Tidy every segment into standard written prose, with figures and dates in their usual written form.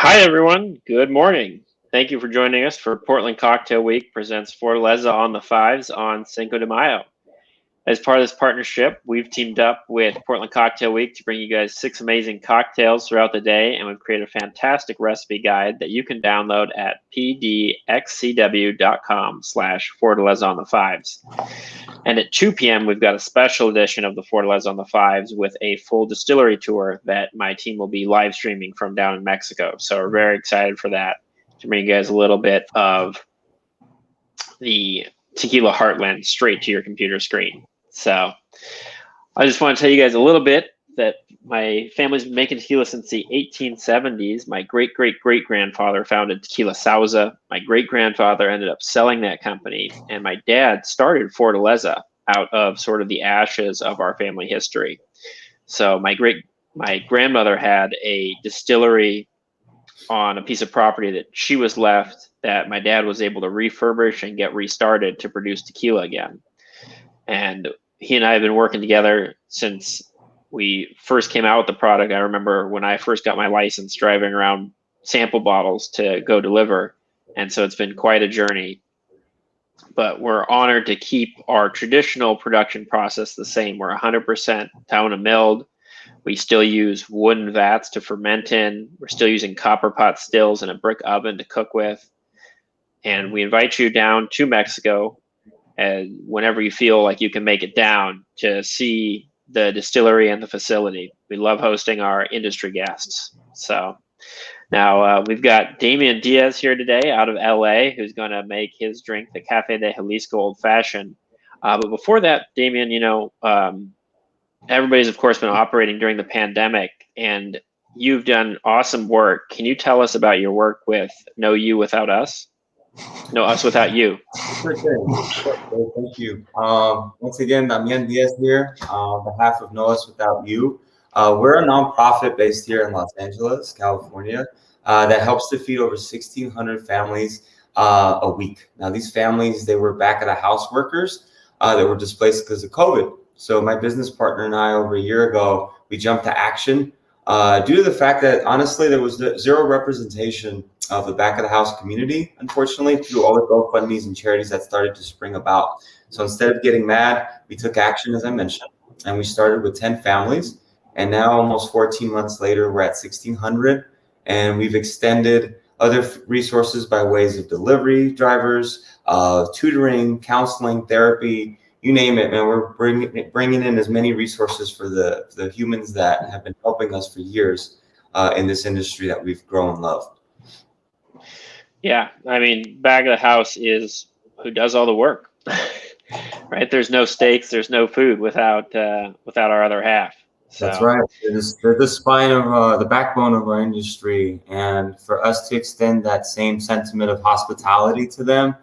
Hi, everyone. Good morning. Thank you for joining us for Portland Cocktail Week presents Fortaleza on the Fives on Cinco de Mayo. As part of this partnership, we've teamed up with Portland Cocktail Week to bring you guys 6 amazing cocktails throughout the day, and we've created a fantastic recipe guide that you can download at PDXCW.com/Fortaleza on the Fives. And at 2 p.m., we've got a special edition of the Fortaleza on the Fives with a full distillery tour that my team will be live streaming from down in Mexico. So we're very excited for that, to bring you guys a little bit of the tequila heartland straight to your computer screen. So I just want to tell you guys a little bit that my family's been making tequila since the 1870s. My great-great-great-grandfather founded Tequila Sauza. My great-grandfather ended up selling that company, and my dad started Fortaleza out of sort of the ashes of our family history. So my grandmother had a distillery on a piece of property that she was left that my dad was able to refurbish and get restarted to produce tequila again. And he and I have been working together since we first came out with the product. I remember when I first got my license, driving around sample bottles to go deliver. And so it's been quite a journey. But we're honored to keep our traditional production process the same. We're 100% town and milled. We still use wooden vats to ferment in. We're still using copper pot stills and a brick oven to cook with. And we invite you down to Mexico, and whenever you feel like you can make it down, to see the distillery and the facility. We love hosting our industry guests. So now we've got Damian Diaz here today out of LA, who's going to make his drink, the Cafe de Jalisco Old-Fashioned. But before that, Damian, everybody's, of course, been operating during the pandemic, and you've done awesome work. Can you tell us about your work with No You Without Us? No Us Without You. Sure thing. Thank you. Once again, Damian Diaz here on behalf of No Us Without You. We're a nonprofit based here in Los Angeles, California, that helps to feed over 1,600 families a week. Now, these families, they were back of the house workers that were displaced because of COVID. So my business partner and I, over a year ago, we jumped to action due to the fact that, honestly, there was zero representation of the back of the house community, unfortunately, through all the GoFundMes and charities that started to spring about. So instead of getting mad, we took action, as I mentioned, and we started with 10 families. And now, almost 14 months later, we're at 1,600, and we've extended other resources by ways of delivery drivers, tutoring, counseling, therapy, you name it, and we're bringing in as many resources for the humans that have been helping us for years in this industry that we've grown and loved. Yeah, I mean, back of the house is who does all the work, right? There's no steaks, there's no food without our other half. So. That's right. They're the spine of the backbone of our industry, and for us to extend that same sentiment of hospitality to them,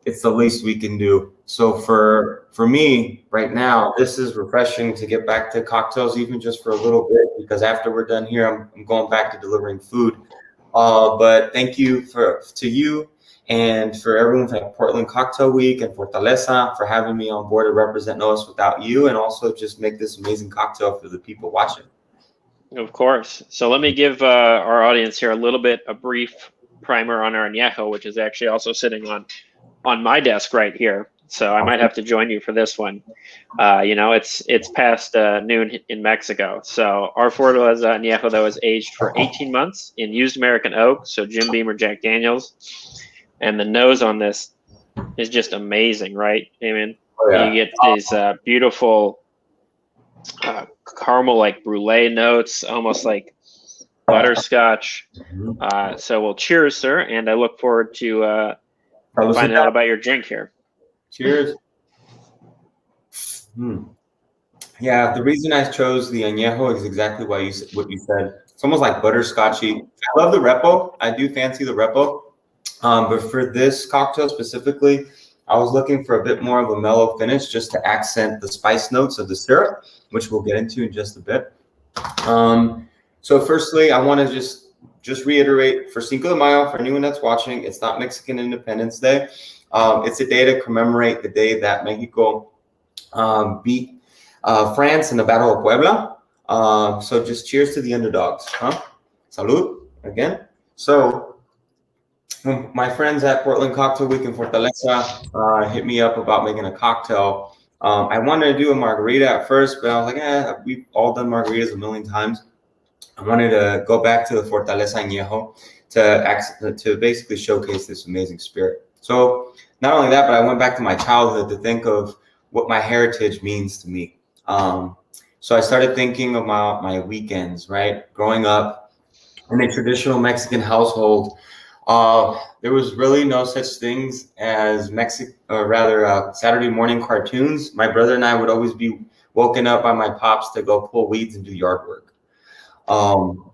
it's the least we can do. So for me right now, this is refreshing to get back to cocktails, even just for a little bit, because after we're done here, I'm going back to delivering food. But thank you to you and for everyone at Portland Cocktail Week and Fortaleza for having me on board to represent No Us Without You, and also just make this amazing cocktail for the people watching. Of course. So let me give our audience here a brief primer on our añejo, which is actually also sitting on my desk right here. So I might have to join you for this one. It's past noon in Mexico. So our Fortaleza añejo, though, is aged for 18 months in used American oak, so Jim Beam or Jack Daniels. And the nose on this is just amazing, right, Damien? Oh, yeah. You get these beautiful caramel-like brulee notes, almost like butterscotch. So we'll cheers, sir, and I look forward to finding out about your drink here. Cheers. Yeah, the reason I chose the añejo is exactly what you said. It's almost like butterscotchy. I love the repo. I do fancy the repo. But for this cocktail specifically, I was looking for a bit more of a mellow finish just to accent the spice notes of the syrup, which we'll get into in just a bit. So firstly, I want to just reiterate, for Cinco de Mayo, for anyone that's watching, it's not Mexican Independence Day. It's a day to commemorate the day that Mexico beat France in the Battle of Puebla. So just cheers to the underdogs, huh? Salud, again. So my friends at Portland Cocktail Week in Fortaleza hit me up about making a cocktail. I wanted to do a margarita at first, but I was like, we've all done margaritas a million times. I wanted to go back to the Fortaleza Añejo to basically showcase this amazing spirit. So not only that, but I went back to my childhood to think of what my heritage means to me. So I started thinking about my weekends, right? Growing up in a traditional Mexican household, there was really no such things as Saturday morning cartoons. My brother and I would always be woken up by my pops to go pull weeds and do yard work.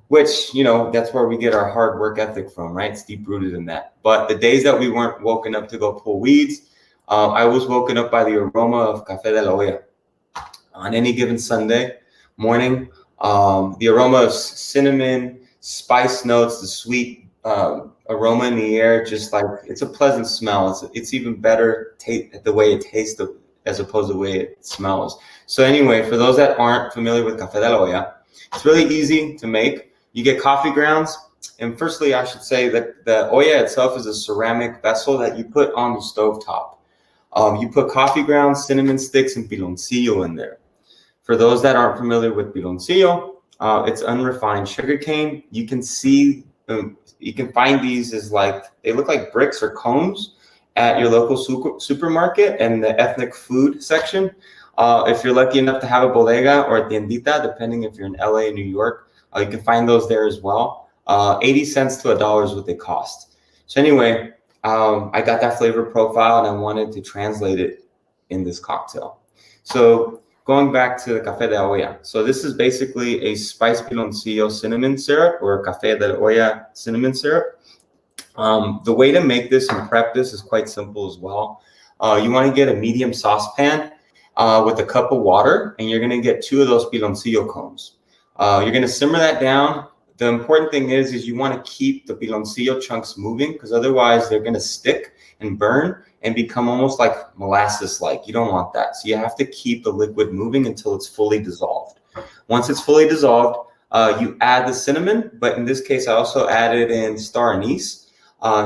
Which, that's where we get our hard work ethic from, right? It's deep rooted in that. But the days that we weren't woken up to go pull weeds, I was woken up by the aroma of Café de la Olla. On any given Sunday morning, the aroma of cinnamon, spice notes, the sweet aroma in the air, just like it's a pleasant smell. It's even better the way it tastes as opposed to the way it smells. So anyway, for those that aren't familiar with Café de la Olla, it's really easy to make. You get coffee grounds, and firstly, I should say that the olla itself is a ceramic vessel that you put on the stovetop. You put coffee grounds, cinnamon sticks, and piloncillo in there. For those that aren't familiar with piloncillo, it's unrefined sugarcane. You can find these as they look like bricks or cones at your local supermarket and the ethnic food section. If you're lucky enough to have a bodega or a tiendita, depending if you're in LA and New York, you can find those there as well. 80 cents to $1 is what they cost. So anyway, I got that flavor profile and I wanted to translate it in this cocktail. So going back to the Café de la Olla. So this is basically a spice piloncillo cinnamon syrup or Café de la Olla cinnamon syrup. The way to make this and prep this is quite simple as well. You want to get a medium saucepan with a cup of water, and you're going to get 2 of those piloncillo cones. You're going to simmer that down. The important thing is you want to keep the piloncillo chunks moving, because otherwise they're going to stick and burn and become almost like molasses-like. You don't want that. So you have to keep the liquid moving until it's fully dissolved. Once it's fully dissolved, you add the cinnamon, but in this case, I also added in star anise,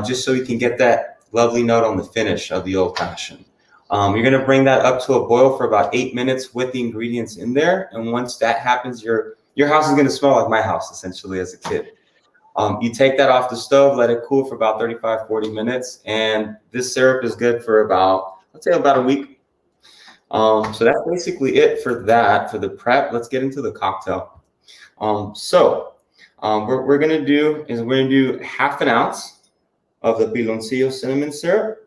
just so you can get that lovely note on the finish of the old-fashioned. You're going to bring that up to a boil for about 8 minutes with the ingredients in there. And once that happens, your house is going to smell like my house, essentially, as a kid. You take that off the stove, let it cool for about 35, 40 minutes. And this syrup is good for let's say about a week. So that's basically it for the prep. Let's get into the cocktail. What we're going to do is we're going to do ½ an ounce of the piloncillo cinnamon syrup.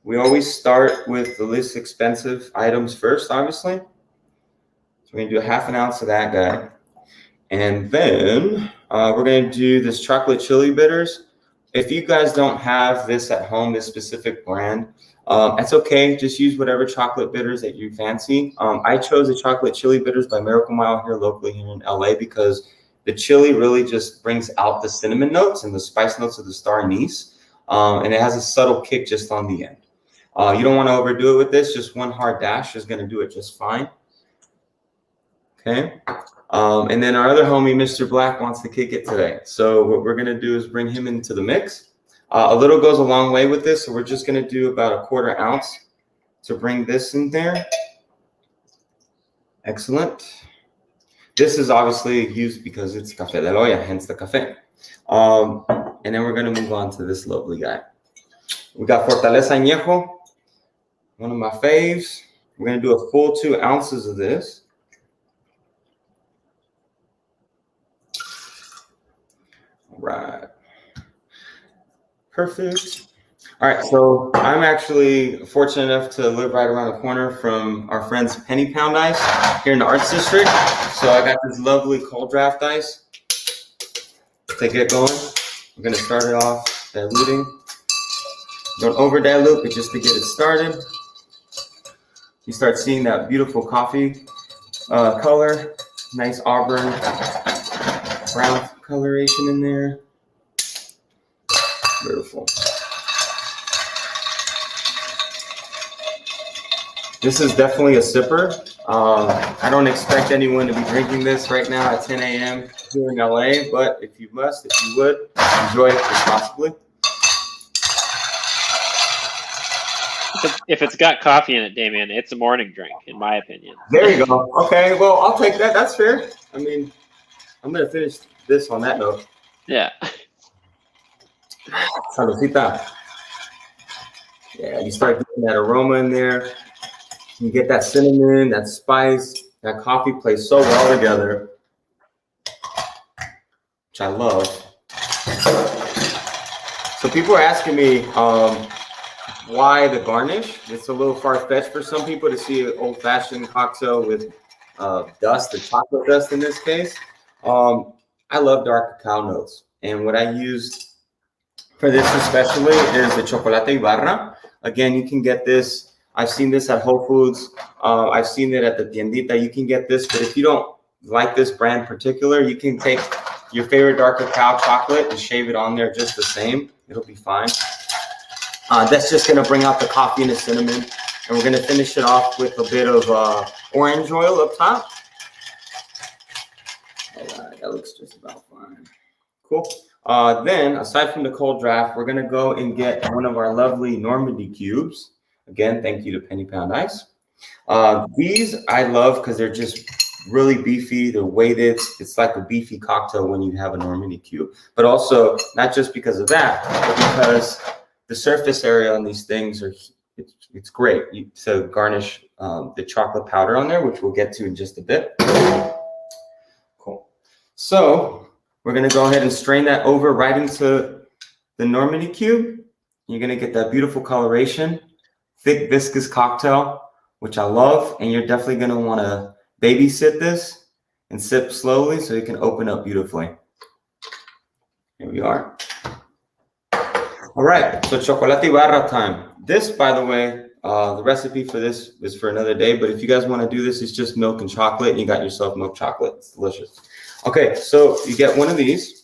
We always start with the least expensive items first, obviously. So we're going to do ½ an ounce of that guy. And then we're going to do this chocolate chili bitters. If you guys don't have this at home, this specific brand, that's okay. Just use whatever chocolate bitters that you fancy. I chose the chocolate chili bitters by Miracle Mile here locally here in LA because the chili really just brings out the cinnamon notes and the spice notes of the star anise. And it has a subtle kick just on the end. You don't want to overdo it with this. Just one hard dash is going to do it just fine. Okay. And then our other homie, Mr. Black, wants to kick it today. So what we're going to do is bring him into the mix. A little goes a long way with this. So we're just going to do about ½ ounce to bring this in there. Excellent. This is obviously used because it's Café de la Olla, hence the café. And then we're going to move on to this lovely guy. We got Fortaleza Añejo, one of my faves. We're going to do a full 2 ounces of this. All right. Perfect. All right, so I'm actually fortunate enough to live right around the corner from our friends Penny Pound Ice here in the Arts District. So I got this lovely cold draft ice to get going. We're going to start it off diluting. Don't over dilute, but just to get it started. You start seeing that beautiful coffee color, nice auburn brown coloration in there. Beautiful. This is definitely a sipper. I don't expect anyone to be drinking this right now at 10 a.m. here in LA, but if you would, enjoy it responsibly. If it's got coffee in it, Damian, it's a morning drink, in my opinion. There you go. Okay, well, I'll take that. That's fair. I mean, I'm going to finish this on that note. Yeah. Saludcita. Yeah, you start getting that aroma in there. You get that cinnamon, that spice, that coffee plays so well together, which I love. So people are asking me why the garnish. It's a little far-fetched for some people to see an old-fashioned cocktail with dust, or chocolate dust in this case. I love dark cacao notes, and what I used for this especially is the chocolate barra. Again, you can get this. I've seen this at Whole Foods. I've seen it at the tiendita. You can get this, but if you don't like this brand in particular, you can take your favorite dark cacao chocolate and shave it on there just the same. It'll be fine. That's just going to bring out the coffee and the cinnamon. And we're going to finish it off with a bit of orange oil up top. All right, that looks just about fine. Cool. Then, aside from the cold draft, we're going to go and get one of our lovely Normandy cubes. Again, thank you to Penny Pound Ice. These I love because they're just really beefy. They're weighted. It's like a beefy cocktail when you have a Normandy cube. But also, not just because of that, but because the surface area on these things it's great to garnish the chocolate powder on there, which we'll get to in just a bit. Cool. So we're going to go ahead and strain that over right into the Normandy cube. You're going to get that beautiful coloration. Thick, viscous cocktail, which I love, and you're definitely going to want to babysit this and sip slowly so it can open up beautifully. Here we are. All right, so chocolate barra time. This, by the way, the recipe for this is for another day, but if you guys want to do this, it's just milk and chocolate, and you got yourself milk chocolate. It's delicious. Okay, so you get one of these.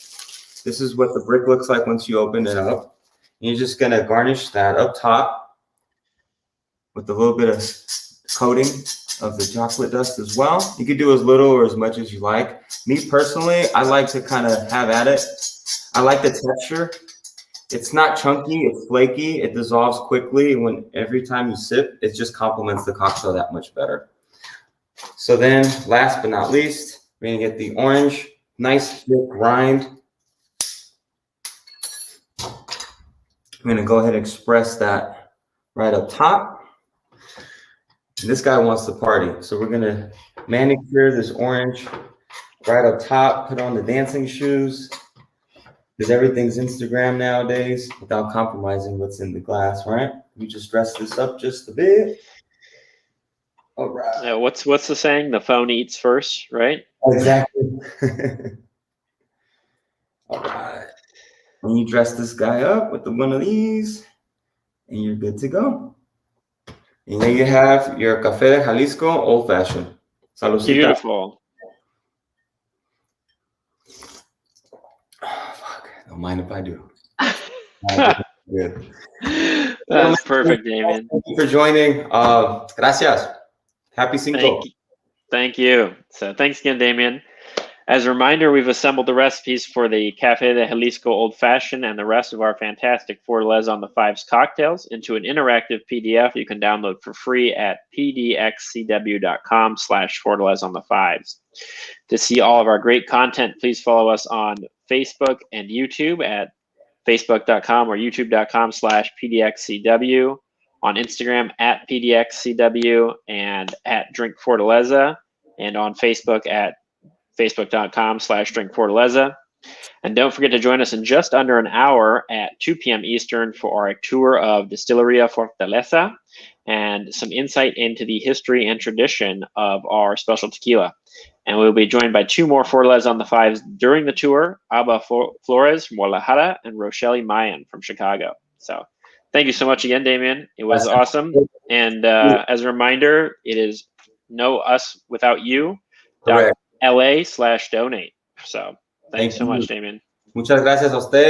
This is what the brick looks like once you open it up. And you're just going to garnish that up top with a little bit of coating of the chocolate dust as well. You could do as little or as much as you like. Me personally, I like to kind of have at it. I like the texture. It's not chunky, it's flaky, it dissolves quickly. Every time you sip, it just complements the cocktail that much better. So then, last but not least, we're gonna get the orange, nice thick rind. I'm gonna go ahead and express that right up top. This guy wants to party, so we're gonna manicure this orange right up top, put on the dancing shoes, because everything's Instagram nowadays without compromising what's in the glass, right? We just dress this up just a bit. All right. What's the saying? The phone eats first, right? Exactly. All right. And you dress this guy up with one of these, and you're good to go. And there you have your Café de Jalisco Old Fashioned. Saludcita. Beautiful. Oh, fuck. Don't mind if I do. Good. That's perfect, Damian. Thank you for joining. Gracias. Happy Cinco. Thank you. So thanks again, Damian. As a reminder, we've assembled the recipes for the Café de Jalisco Old Fashioned and the rest of our fantastic Fortaleza on the Fives cocktails into an interactive PDF you can download for free at pdxcw.com/Fortaleza on the Fives. To see all of our great content, please follow us on Facebook and YouTube at facebook.com or youtube.com/PDXCW, on Instagram at PDXCW and at Drink Fortaleza, and on Facebook at facebook.com/Drink Fortaleza. And don't forget to join us in just under an hour at 2 p.m. Eastern for our tour of Distilleria Fortaleza and some insight into the history and tradition of our special tequila. And we'll be joined by two more Fortaleza on the Fives during the tour, Alba Flores from Guadalajara and Rochelle Mayan from Chicago. So thank you so much again, Damian. It was awesome. And as a reminder, it is no us without you. LA/donate. So thanks so much, Damian. Muchas gracias a usted.